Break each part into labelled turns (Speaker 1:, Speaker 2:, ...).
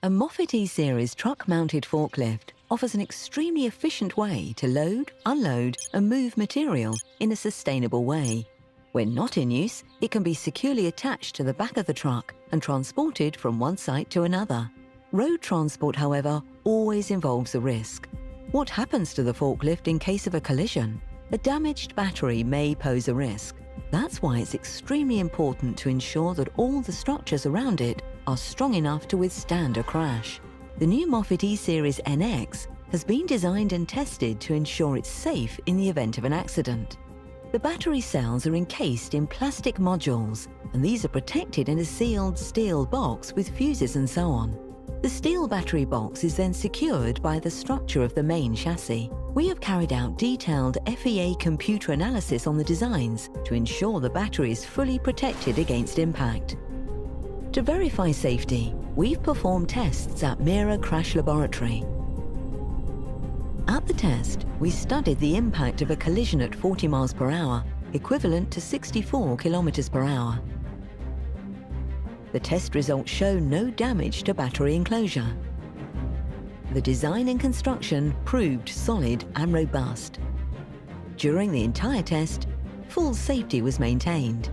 Speaker 1: A Moffett eSeries truck-mounted forklift offers an extremely efficient way to load, unload and move material in a sustainable way. When not in use, it can be securely attached to the back of the truck and transported from one site to another. Road transport, however, always involves a risk. What happens to the forklift in case of a collision? A damaged battery may pose a risk. That's why it's extremely important to ensure that all the structures around it are strong enough to withstand a crash. The new Moffett eSeries NX has been designed and tested to ensure it's safe in the event of an accident. The battery cells are encased in plastic modules, and these are protected in a sealed steel box with fuses and so on. The steel battery box is then secured by the structure of the main chassis. We have carried out detailed FEA computer analysis on the designs to ensure the battery is fully protected against impact. To verify safety, we've performed tests at Mira crash laboratory. At the test, we studied the impact of a collision at 40 miles per hour, equivalent to 64 kilometers per hour. The test results show no damage to battery enclosure. The design and construction proved solid and robust. During the entire test, full safety was maintained.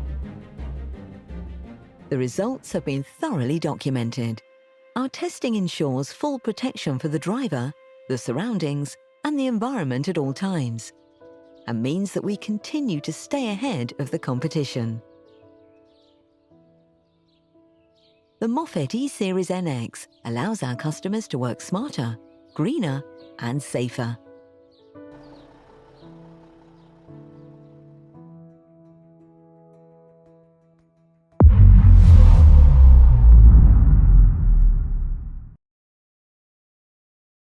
Speaker 1: The results have been thoroughly documented. Our testing ensures full protection for the driver, the surroundings, and the environment at all times, and means that we continue to stay ahead of the competition. The Moffett eSeries NX allows our customers to work smarter, greener, and safer.